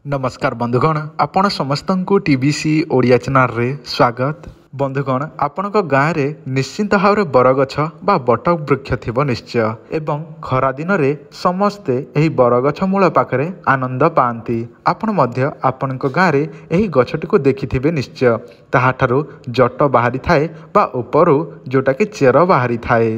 नमस्कार बंधुगण, आपण समस्त को टीबीसी ओडिया चैनल रे स्वागत। बंधुगण, आपण गाँव में निश्चिंत भाव में बरगछ बा बट वृक्ष थी निश्चय एवं खरा दिन रे समस्ते यही बरगछ मूल पाखरे आनंद पाती। आपण मध्य आपण गाँव में यही गछटी को देखिथिबे निश्चय। ताहाठारु जट बाहरी थाए बा उपरु जोटा कि चेर बाहरी थाए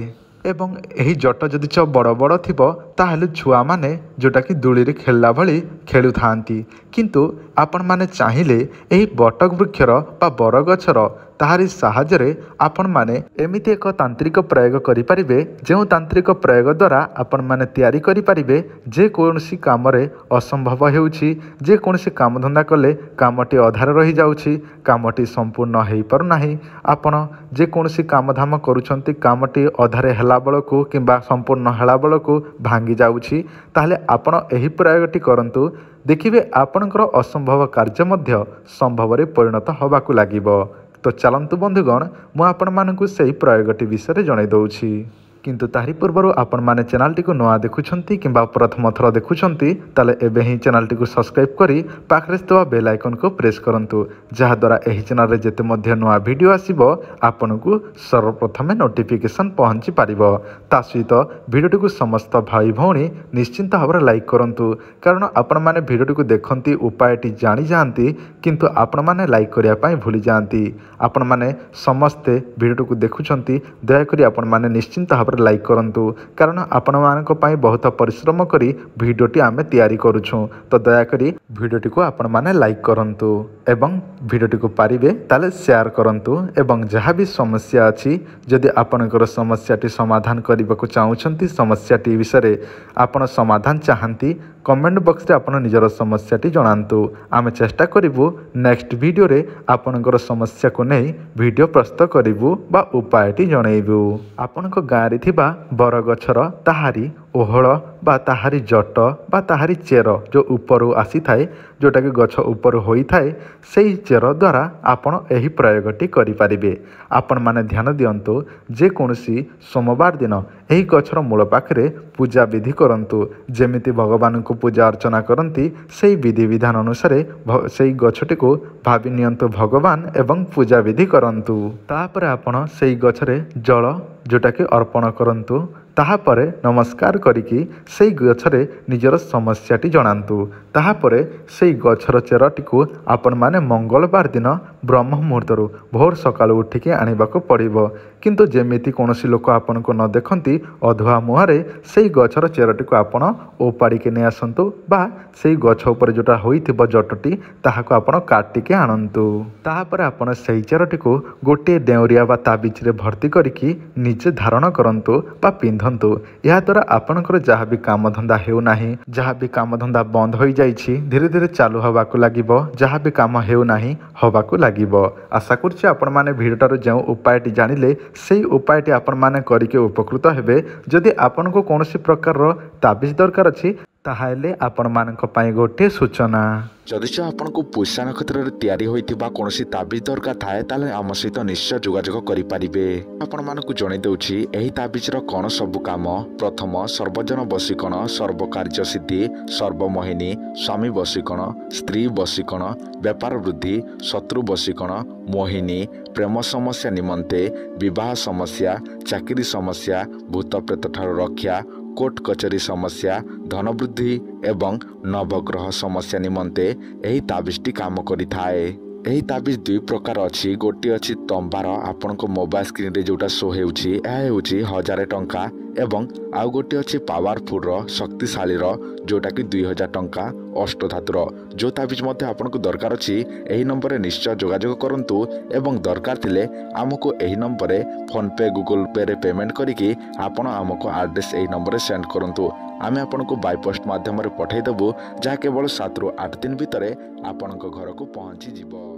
एवं यही जट जदि बड़ बड़ थिबो ताहले छुआ माने जोटा कि दूली रे खेलला भली खेलु थांती। किंतु आपण माने चाहिए यही बटक वृक्षर बा बरगछर ताहारी साहाय्य आपण माने एमिति एक तांत्रिक प्रयोग करिपारिबे जो तांत्रिक प्रयोग द्वारा आपण माने तैयारी करिपारिबे जे कोनोसी काम रे असंभव हेउछि, जे कोनोसी काम धंदा कले कामटी अधार रही जाउछि, कामटी संपूर्ण हेई पारु नाही। आपण जे कोनोसी काम धाम करूछंती कामटी अधारे हेला बेलकु किंबा संपूर्ण हेला बेलकु भांगी जाउछि, ताहले आपण एही प्रयोगटी करंतु। देखिए आपणकर असंभव कार्य मध्य संभव रे परिणत होबाकू लागिबो। तो चलतु बंधुगण, मु आपण मानकु सही प्रयोगटी विषय जणाई दउछि। किंतु तारी पूर्व आपण माने चैनल टी को नुआ देखुछंती किंबा प्रथम थर देखुछंती ताले एबे ही चैनल टी को सब्सक्राइब करी पाखरे स्थित बेल आइकन को प्रेस करंतु, जहा द्वारा एही चैनल रे जेते मध्य नुआ वीडियो आसीबो आपनकु सर्वप्रथम नोटिफिकेशन पहुंची पारिबो। ता सहित वीडियो को समस्त भाई भौणी निश्चिंत भाव लाइक करंतु, कारण आपण माने वीडियो को देखंती उपायटी जानी जांती किंतु आपण माने लाइक करिया पई भूली जांती। आपण माने समस्ते वीडियो को देखुछंती, दया करी आपण माने निश्चिंत भाव लाइक करंतु, कारण आपण मानक पई बहुत परिश्रम करी वीडियोटी आमे तैयारी करूछु। तो दया करी वीडियोटी को आपण माने लाइक करंतु एवं वीडियोटी को पारिबे ताले शेयर करंतु। एवं जहाँ भी समस्या अछि जदि आपनकर समस्याटी समाधान करबाकू चाहुछंती, समस्याटी विषय आपण समाधान चाहंती, कमेंट बॉक्स रे आपण निजर समस्याटी जणांतु। आमे चेष्टा करिवु नेक्स्ट वीडियो रे आपनकर समस्या को नै वीडियो प्रस्तुत करिवु बा उपायटी जणाइबु। आपनक गाँ रे थिबा बरगछर ताहारी ओहळ बा ताहारी जट बा ताहारी चेर जो ऊपर आसी थाए, जोटा कि गछ ऊपर होई थाए, सेही चेर द्वारा आपण एही प्रयोगटी करि पारिबे। आपण माने ध्यान दियंतु, जे कोनोसी सोमवार दिन एही गछर मूल पाखरे पूजा विधि करंतु। जेमिति भगवान को पूजा अर्चना करंती सेही विधि विधान अनुसार सेही गछटी को भाबी नियंतु भगवान एवं पूजा विधि करंतु। तापर आपण सेही गछरे जल जोटा कि अर्पण करंतु। ताहापरे नमस्कार करिकी सेही गछरे निजर समस्याटी जणांतु। ताहापरे सेही गछर चेरटी को आपण माने मंगलवार दिन ब्रह्म मुहूर्तरू भोर सकाळु उठिकी आनिबाको पड़िबो। किंतु जेमिति कोनोसी लोक आपण को न देखंती अधुआ मुहारे सेही गछर चेरटी को आपण ओपाड़िके नै आसंतु बा सेही गछ ऊपर जोटा होइथिबो जटटी ताहाको आपण काटिके आनंतु। ताहापरे आपण सेही चेरटी को गोटे डेउरिया बा ताबिज रे भर्ती करिकी निजे धारण करंतु बा पिंधंतु। या द्वारा आपणकर जहाँ भी काम धंदा हेउ नाही, जहाँ भी काम धंदा बंद हो जाइछि, धीरे धीरे चालू हवाकू लागिबो, जहाँ भी काम हेउ नाही हवाकू लागिबो। आशा करछि आपण माने भिडियोटार जो उपायटी जानिले सेही उपायटी आपण माने करिके उपकृत हेबे। जदि आपनको कोनोसी प्रकार ताबिज दरकार अछि ताहाले आपण मानक पई गोटे सूचना। जदि आपको पैसा नक्षत्र में तैयारी होइथिबा कोनोसी ताबिज दरकार थाए ताले आम सहित निश्चय जोगाजोग करिपारिबे। आपण मानकु जणाई देउछि एही ताबिजर कोन सब काम। प्रथम सर्वजन वशीकरण, सर्व कार्य सिद्धि, सर्वमोहिनी, स्वामी वशीकरण, स्त्री वशीकरण, व्यापार वृद्धि, शत्रु वशीकरण, मोहिनी, प्रेम समस्या निमंते, विवाह समस्या, चाकरी समस्या, भूत प्रेत ठारू रक्षा, कोर्ट कचेरी समस्या, धन वृद्धि एवं नवग्रह समस्या निमंते एही ताबिजटी काम करिथाए। एही ताबिज दुई प्रकार अछि। गोटे अछि तंबार आपण को मोबाइल स्क्रीन रे जोटा शो हेउछि, एहा हेउछि 1000 टंका एवं आउ गोटे अछि पावरफुल शक्तिशाली जोटा कि 2000 टंका अष्टधातुर। जो ताबिज मध्य आपण को दरकार अछि एही नंबर रे निश्चय जोगाजोग करंतु एवं दरकार थिले आमको एही नंबर रे फोन पे गूगल पे रे पेमेंट करिकी आपण आमको एड्रेस एही नंबर रे सेंड करंतु। आमे आपण को बाय पोस्ट माध्यम रे पठाई देबु, जहा केवल 7 ରୁ 8 दिन भितर आपण घर को पहुंची जिवो।